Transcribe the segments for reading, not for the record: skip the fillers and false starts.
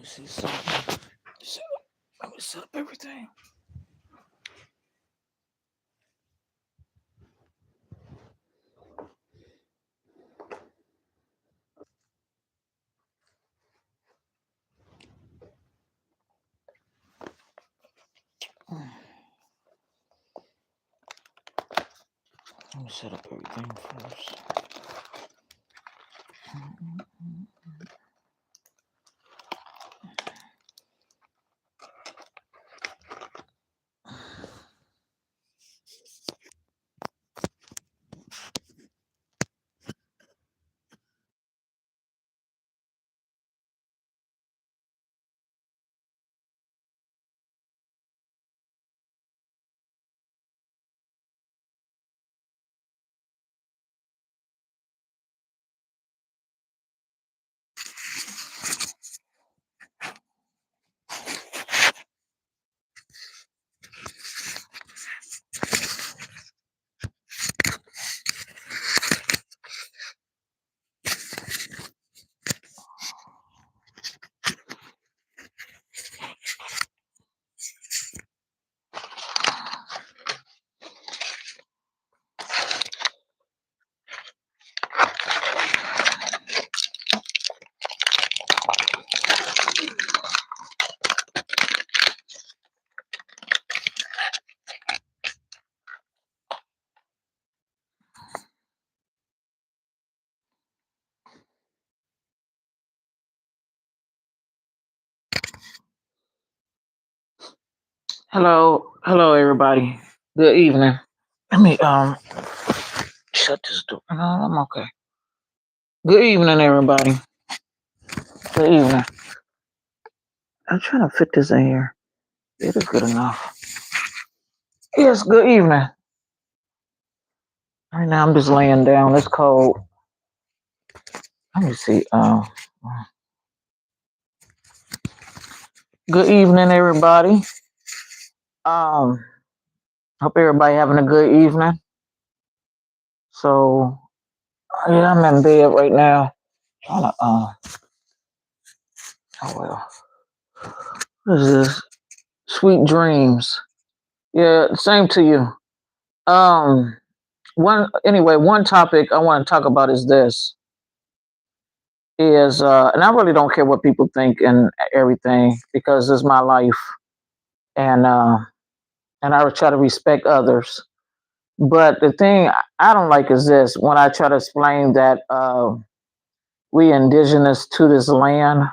me see something. Set up. Let me set up everything. Let me set up everything first. Hello everybody. Good evening. Let me shut this door. No, I'm okay. Good evening, everybody. Good evening. I'm trying to fit this in here. It is good enough. Yes, good evening. Right now I'm just laying down. It's cold. Let me see. Good evening, everybody. Um, Hope everybody having a good evening. So yeah, I'm in bed right now. Trying to oh well. What is this? Sweet dreams. Yeah, same to you. Um, one topic I want to talk about is this is and I really don't care what people think and everything because it's my life and I would try to respect others. But the thing I don't like is this when I try to explain that we indigenous to this land,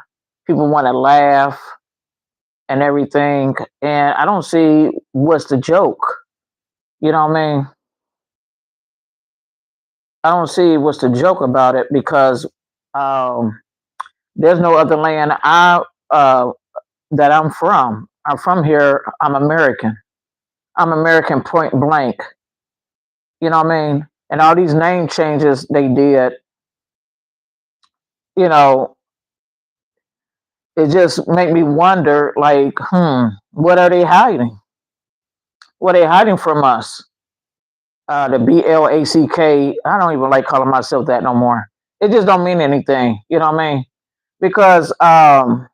people want to laugh and everything, and I don't see what's the joke. You know what I mean? I don't see what's the joke about it because um, there's no other land that I'm from. I'm from here. I'm American. I'm American point blank. You know what I mean? And all these name changes they did, you know, it just make me wonder, like, what are they hiding? What are they hiding from us? The BLACK. I don't even like calling myself that no more. It just don't mean anything. You know what I mean? Because I'm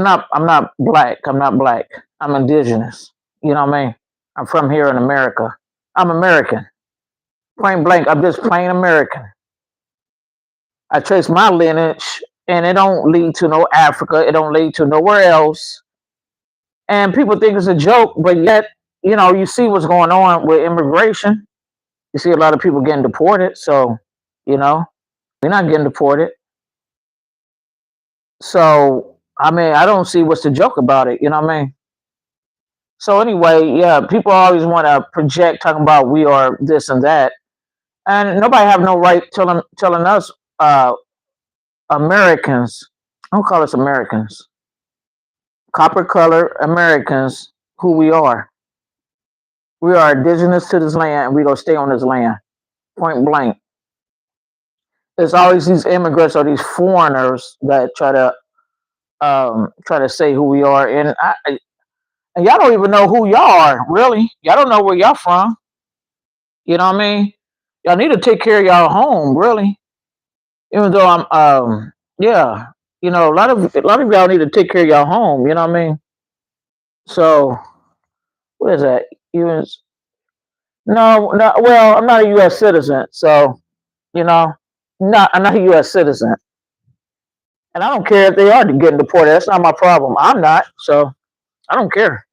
not black. I'm not black. I'm indigenous. You know what I mean? I'm from here in America. I'm American. Point blank. I'm just plain American. I trace my lineage, and it don't lead to no Africa. It don't lead to nowhere else. And people think it's a joke, but yet, you see what's going on with immigration. You see a lot of people getting deported. So, you know, we're not getting deported. So, I mean, I don't see what's the joke about it. You know what I mean? So anyway, yeah, people always want to project talking about we are this and that, and nobody have no right telling us Americans. I don't call us Americans, copper color Americans, who we are. We are indigenous to this land, and we gonna stay on this land. Point blank. There's always these immigrants or these foreigners that try to say who we are, and y'all don't even know who y'all are. Really, y'all don't know where y'all from. You know what I mean? Y'all need to take care of y'all home, really. Even though I'm, yeah. A lot of y'all need to take care of your home. You know what I mean? So what is that? You no, no. Well, I'm not a U.S. citizen, so you know, I'm not a U.S. citizen, and I don't care if they are getting deported. That's not my problem. I'm not, so I don't care.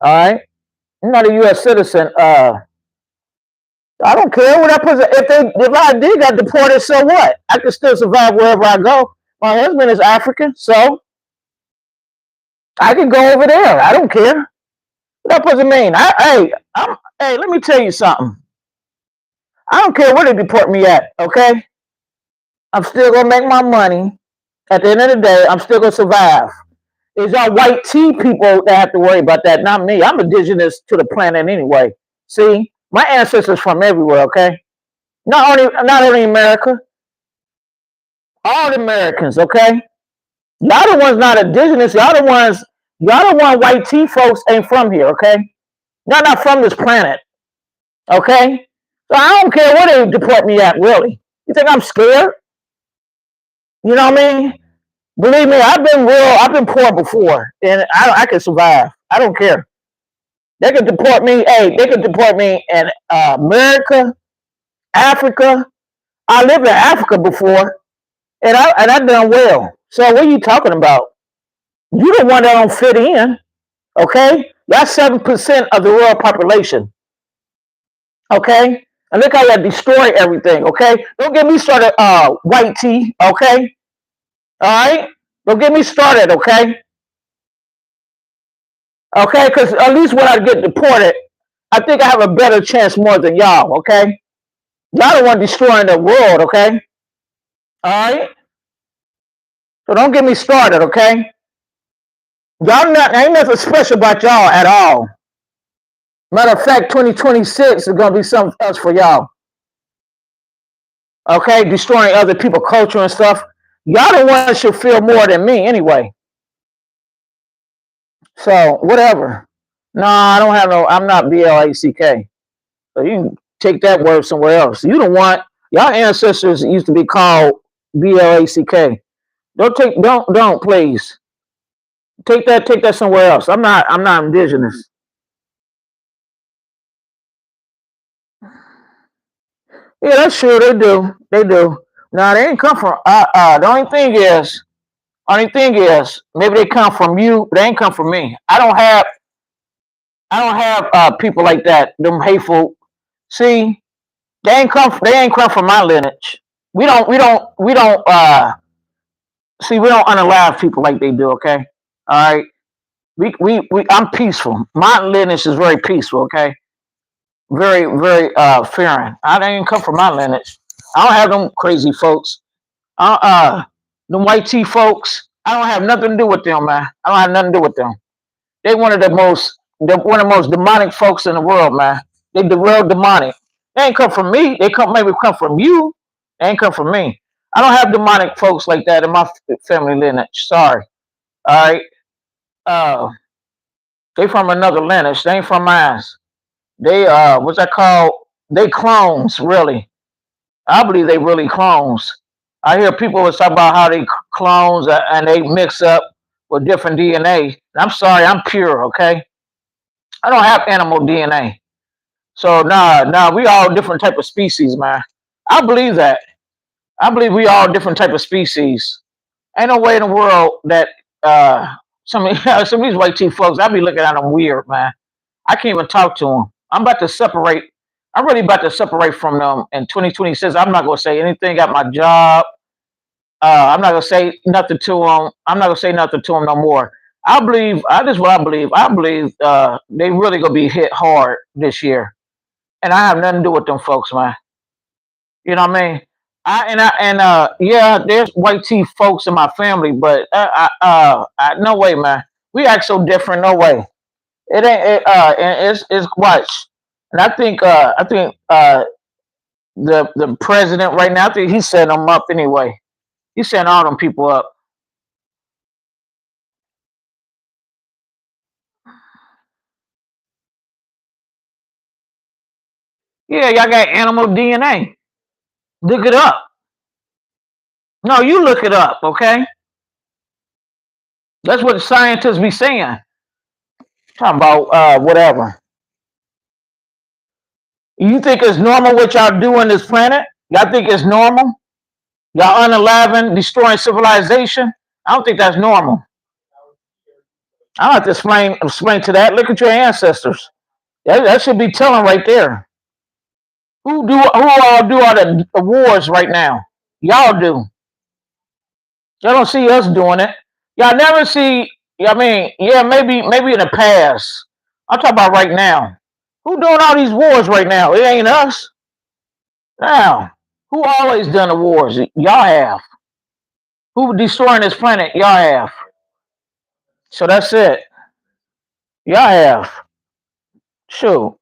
All right, I'm not a U.S. citizen. I don't care what that person. If I did got deported, so what? I can still survive wherever I go. My husband is African, so I can go over there. I don't care. What that person mean? Hey, let me tell you something. I don't care where they deport me at. Okay, I'm still gonna make my money. At the end of the day, I'm still gonna survive. It's y'all white tea people that have to worry about that, not me. I'm indigenous to the planet anyway. See, my ancestors from everywhere. Okay, not only America, all the Americans. Okay, y'all the ones not indigenous. Y'all the one white tea folks ain't from here. Okay, y'all not from this planet. Okay, so I don't care where they deport me at. Really, you think I'm scared? You know what I mean? Believe me, I've been poor before, and I can survive. I don't care. They could deport me. Hey, they could deport me in America, Africa. I lived in Africa before, and I done well. So what are you talking about? You the one that don't fit in. Okay, that's 7% of the world population. Okay, and look how you destroy everything. Okay, don't get me started. White tea. Okay, all right. Don't get me started. Okay, okay, because at least when I get deported, I think I have a better chance more than y'all. Okay, y'all the one destroying the world. Okay, all right. So don't get me started. Okay, y'all not ain't nothing special about y'all at all. Matter of fact, 2026 is gonna be something else for y'all. Okay, destroying other people's culture and stuff. Y'all the ones should feel more than me anyway. So whatever. No, I don't have no. I'm not BLACK. So you can take that word somewhere else. You don't want y'all ancestors used to be called BLACK. Don't please take that somewhere else. I'm not indigenous. Yeah, that's true. They do. No, they ain't come from. The only thing is maybe they come from you. They ain't come from me. I don't have people like that. Them hateful. See, they ain't come from my lineage. We don't unalive people like they do. Okay, all right. I'm peaceful. My lineage is very peaceful. Okay, very very fearing. I didn't come from my lineage. I don't have them crazy folks. Uh uh, them white tea folks. I don't have nothing to do with them, man. I don't have nothing to do with them. They one of the most demonic folks in the world, man. They the real demonic. They ain't come from me. They maybe come from you. They ain't come from me. I don't have demonic folks like that in my family lineage. Sorry. All right. Uh, they from another lineage. They ain't from mine. They what's that called? They clones, really. I believe they really clones. I hear people always talk about how they clones and they mix up with different DNA. I'm sorry, I'm pure, okay? I don't have animal DNA. So nah, we all different type of species, man. I believe that. I believe we all different type of species. Ain't no way in the world that some of these white tea folks, I be looking at them weird, man. I can't even talk to them. I'm about to separate. I'm really about to separate from them in 2026. I'm not gonna say anything at my job. I'm not gonna say nothing to them. I'm not gonna say nothing to them no more. I believe. This is what I believe. I believe they really gonna be hit hard this year, and I have nothing to do with them folks, man. You know what I mean? Yeah, there's white tea folks in my family, but no way, man. We act so different. No way. It ain't. And it's white. And I think the president right now, I think he's setting them up anyway. He's setting all them people up. Yeah, y'all got animal DNA. Look it up. No, you look it up, okay? That's what scientists be saying. Talking about whatever. You think it's normal what y'all do on this planet? Y'all think it's normal? Y'all unaliving, destroying civilization? I don't think that's normal. I don't have to explain to that. Look at your ancestors. That should be telling right there. Who all do all the wars right now? Y'all do. Y'all don't see us doing it. Y'all never see. I mean, yeah, maybe in the past. I'm talking about right now. Who doing all these wars right now? It ain't us. Now, who always done the wars? Y'all have. Who destroying this planet? Y'all have. So that's it. Y'all have. Shoot.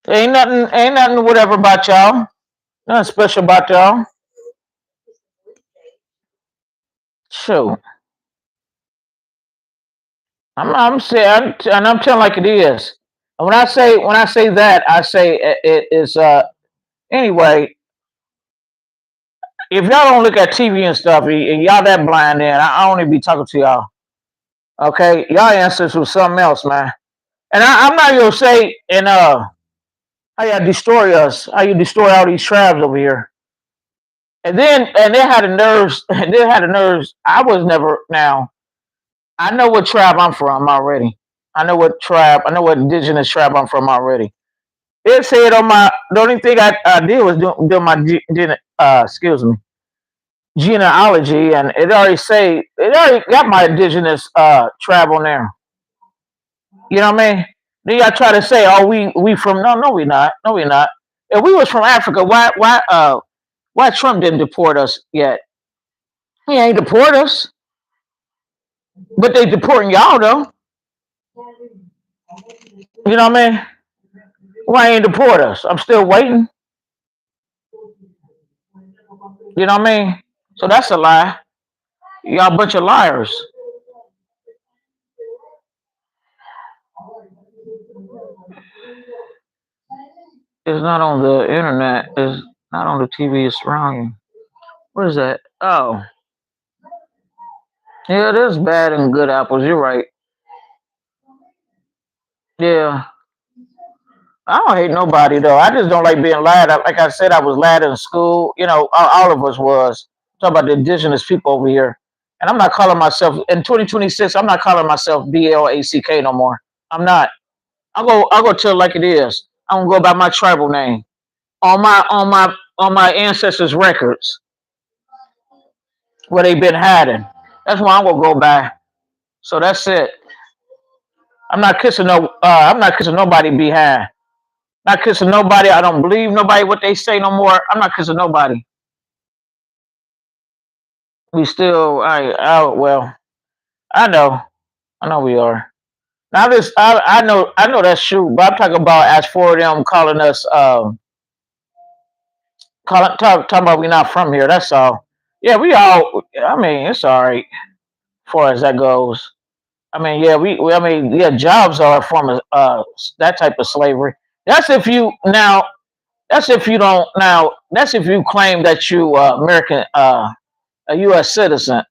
Ain't nothing whatever about y'all. Nothing special about y'all. Shoot. I'm saying, and I'm telling like it is. And when I say that, I say it is anyway. If y'all don't look at TV and stuff, and y'all that blind, then I don't even be talking to y'all. Okay, y'all answers was something else, man. And I'm not gonna say how y'all destroy us, how you destroy all these tribes over here. And they had the nerves, they had the nerves. I was never now. I know what tribe I'm from already. I know what indigenous tribe I'm from already. It said on my, the only thing I did was do my excuse me, genealogy, and it already got my indigenous tribe on there. You know what I mean? Then y'all try to say, oh, we from no, we not, no, we not. If we was from Africa, why Trump didn't deport us yet? He ain't deport us, but they deporting y'all though. You know what I mean? Why ain't deport us? I'm still waiting. You know what I mean? So that's a lie. Y'all a bunch of liars. It's not on the internet. It's not on the TV. It's around you. What is that? Oh, yeah, there's bad and good apples. You're right. Yeah, I don't hate nobody though. I just don't like being lied. Like I said, I was lied in school. You know, all of us was. Talk about the indigenous people over here, and I'm not calling myself in 2026. I'm not calling myself BLACK no more. I'm not. I'll go tell it like it is. I'm gonna go by my tribal name on my ancestors' records where they've been hiding. That's why I'm gonna go by. So that's it. I'm not kissing nobody behind. Not kissing nobody. I don't believe nobody what they say no more. I'm not kissing nobody. We still well, I know. I know we are. Now this I know that's true, but I'm talking about as for them calling us talking about we not from here, that's all. Yeah, we all I mean, it's all right as far as that goes. I mean, yeah, I mean, yeah, jobs are a form of that type of slavery. That's if you now. That's if you don't now. That's if you claim that you American, a U.S. citizen.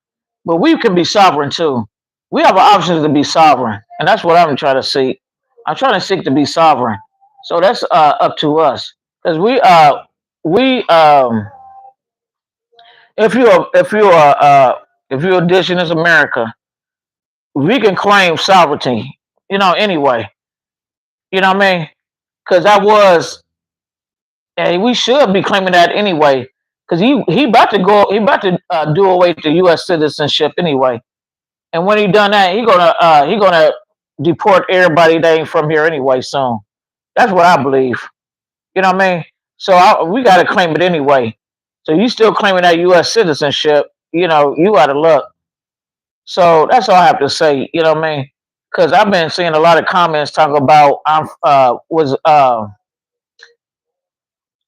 But we can be sovereign too. We have options to be sovereign, and that's what I'm trying to seek. I'm trying to seek to be sovereign. So that's up to us because we if you're indigenous America, we can claim sovereignty. You know, anyway. You know what I mean? Because I was, and we should be claiming that anyway. Because he about to go, he about to do away with the U.S. citizenship anyway. And when he done that, he gonna deport everybody that ain't from here anyway soon. That's what I believe. You know what I mean? So we got to claim it anyway. So you still claiming that U.S. citizenship? You know, you out of luck. So that's all I have to say. You know what I mean? Because I've been seeing a lot of comments talk about I'm was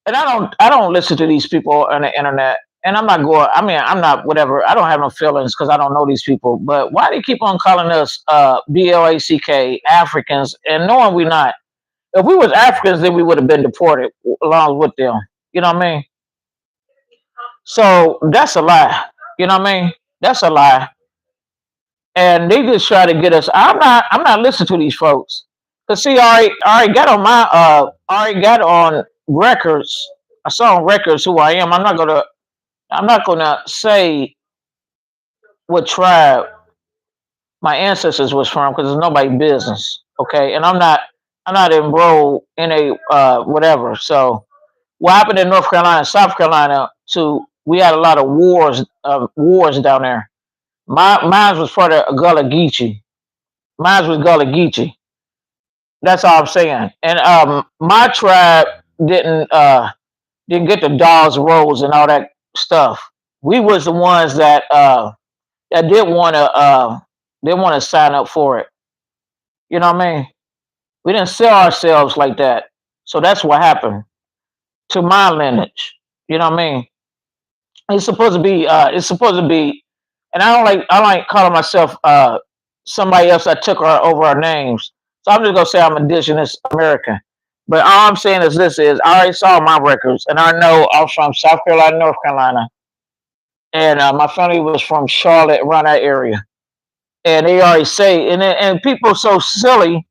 and I don't listen to these people on the internet. And I'm not going. I mean, I'm not whatever. I don't have no feelings because I don't know these people. But why they keep on calling us BLACK Africans and knowing we not? If we was Africans, then we would have been deported along with them. You know what I mean? So that's a lie. You know what I mean? That's a lie. and they just try to get us. I'm not listening to these folks. Cause see, I already got on I already got on records. I saw on records who I am. I'm not gonna say what tribe my ancestors was from because it's nobody's business. Okay, and I'm not enrolled in a whatever. So what happened in North Carolina, and South Carolina, to we had a lot of wars down there. Mine was part of Gullah Geechee. Mine was Gullah Geechee. That's all I'm saying. And my tribe didn't uh didn't get the dogs, rolls, and all that stuff. We was the ones that didn't want to sign up for it. You know what I mean? We didn't sell ourselves like that. So that's what happened to my lineage. You know what I mean? It's supposed to be, and I don't like calling myself somebody else that took over our names. So I'm just gonna say I'm indigenous American. But all I'm saying is this is I already saw my records and I know I was from South Carolina, North Carolina, and my family was from Charlotte around that area. And they already say and people so silly.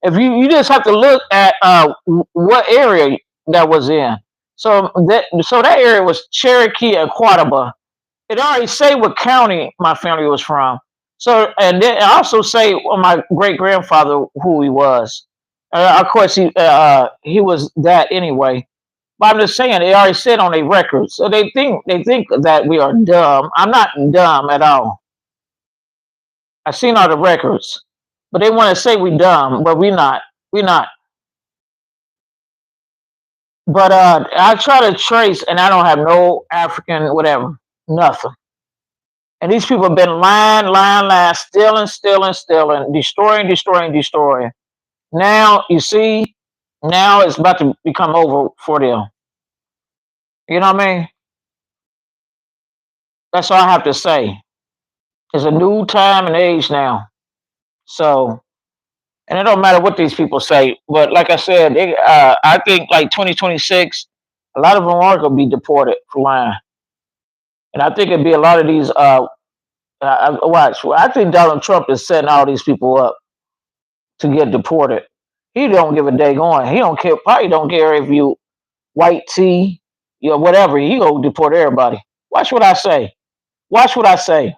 If you just have to look at what area that was in. So that area was Cherokee and Quattaba. It already say what county my family was from. So and then it also say my great grandfather who he was. Of course he was that anyway. But I'm just saying they already said on their records. So they think that we are dumb. I'm not dumb at all. I've seen all the records, but they want to say we dumb, but we not. We not. But I try to trace, and I don't have no African whatever, nothing. And these people have been lying, stealing, destroying. Now you see, now it's about to become over for them. You know what I mean? That's all I have to say. It's a new time and age now. So, and it don't matter what these people say. But like I said, I think like 2026, a lot of them are gonna be deported for lying. And I think it'd be a lot of these. Watch. Well, I think Donald Trump is setting all these people up to get deported. He don't give a day going. He don't care. Probably don't care if you white tea, you know, whatever. He gonna deport everybody. Watch what I say. Watch what I say.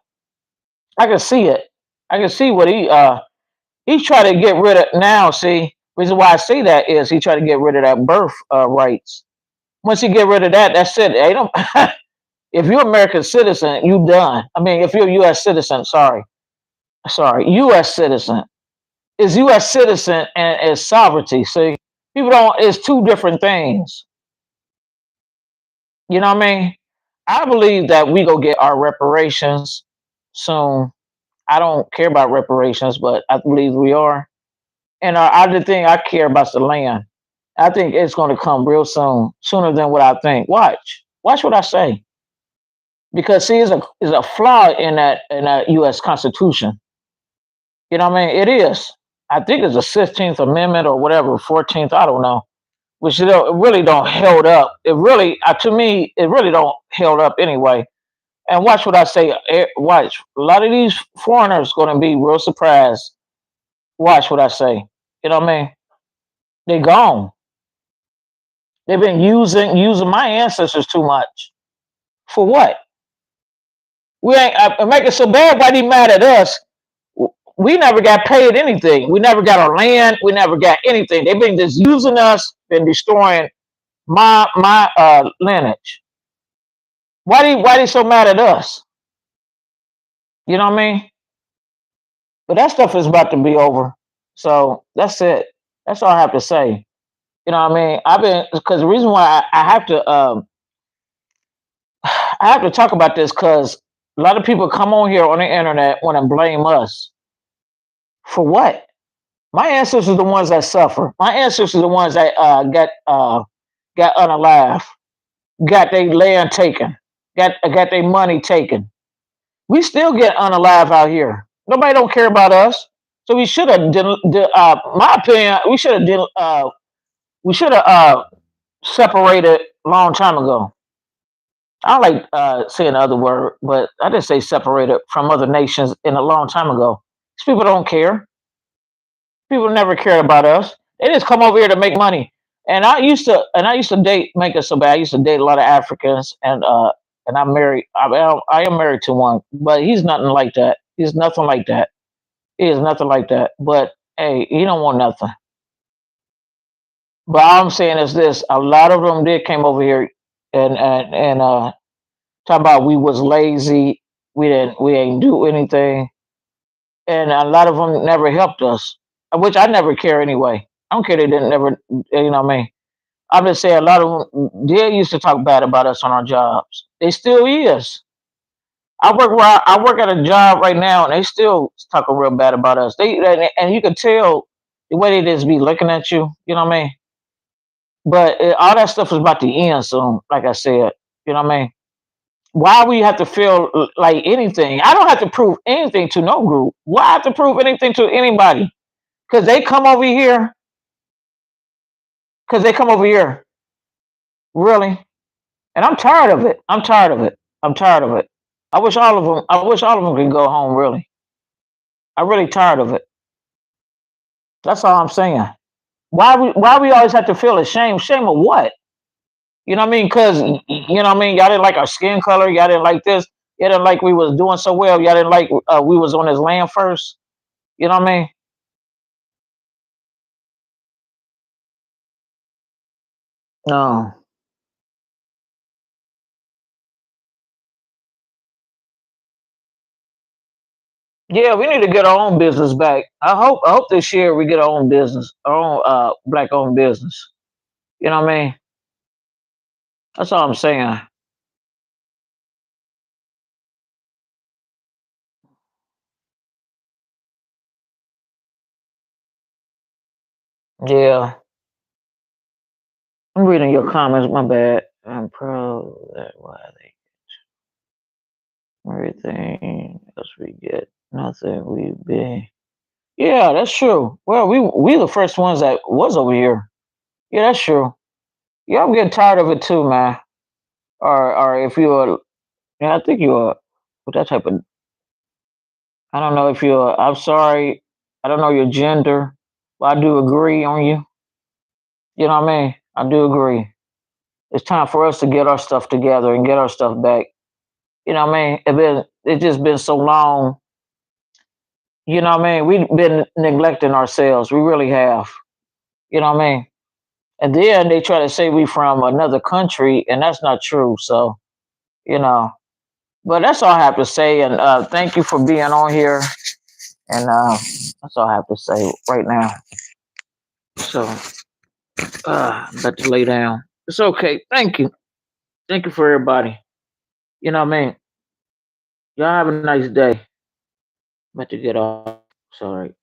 I can see it. I can see what he's trying to get rid of now. See, reason why I say that is he trying to get rid of that birth rights. Once you get rid of that, that's it. They don't. If you're an American citizen, you done. I mean, if you're a U.S. citizen, sorry, U.S. citizen is U.S. citizen and is sovereignty. See, people don't. It's two different things. You know what I mean? I believe that we go get our reparations soon. I don't care about reparations, but I believe we are. And other thing I care about is the land. I think it's going to come real soon, sooner than what I think. Watch what I say, because see, is a flaw in that U.S. Constitution. You know what I mean? It is. I think it's the 15th Amendment or whatever, 14th. I don't know. Which it really don't held up. It really, to me, it really don't held up anyway. And watch what I say. Watch. A lot of these foreigners going to be real surprised. Watch what I say. You know what I mean? They gone. They've been using my ancestors too much. For what? We ain't make it so bad. Why they mad at us? We never got paid anything. We never got our land. We never got anything. They've been just using us, been destroying my lineage. Why they so mad at us? You know what I mean? But that stuff is about to be over. So that's it. That's all I have to say. You know what I mean? I've been because the reason why I have to I have to talk about this because a lot of people come on here on the internet want to blame us for what? My ancestors are the ones that suffer. My ancestors are the ones that got unalive, got their land taken, got their money taken. We still get unalive out here. Nobody don't care about us. So we should have, my opinion, we should have separated a long time ago. I don't like saying the other word, but I just say separated from other nations in a long time ago. These people don't care. People never cared about us. They just come over here to make money. And I used to date, make it so bad. I used to date a lot of Africans, and I'm married. I am married to one, but he's nothing like that. He's nothing like that. He is nothing like that. But hey, he don't want nothing. But all I'm saying is this: a lot of them did came over here and talk about we was lazy, we ain't do anything, and a lot of them never helped us, which I never care anyway. I don't care they didn't never, you know what I mean. I'm just saying a lot of them they used to talk bad about us on our jobs. They still is. I work at a job right now, and they still talking real bad about us. And you can tell the way they just be looking at you. You know what I mean? But all that stuff is about to end soon. Like I said, you know what I mean? Why we have to feel like anything? I don't have to prove anything to no group. Why I have to prove anything to anybody? Because they come over here. Because they come over here. Really? And I'm tired of it. I'm tired of it. I'm tired of it. I wish all of them. I wish all of them could go home. Really, I'm really tired of it. That's all I'm saying. Why we always have to feel ashamed? Shame of what? You know what I mean? Because you know what I mean. Y'all didn't like our skin color. Y'all didn't like this. Y'all didn't like we was doing so well. Y'all didn't like we was on this land first. You know what I mean? No. Yeah, we need to get our own business back. I hope this year we get our own business, our own black owned business. You know what I mean? That's all I'm saying. Yeah. I'm reading your comments, my bad. I'm proud that why they everything else we get. Nothing we be. Yeah, that's true. Well, we the first ones that was over here. Yeah, that's true. Yeah, I'm getting tired of it too, man. Or if you're yeah, I think you're with that type of I don't know if you're I'm sorry, I don't know your gender, but I do agree on you. You know what I mean? I do agree. It's time for us to get our stuff together and get our stuff back. You know what I mean? It's just been so long. You know what I mean? We've been neglecting ourselves. We really have. You know what I mean? And then they try to say we from another country, and that's not true. So, you know, but that's all I have to say. And thank you for being on here. And that's all I have to say right now. So, I'm about to lay down. It's okay. Thank you. Thank you for everybody. You know what I mean? Y'all have a nice day. I'm about to get off. Sorry.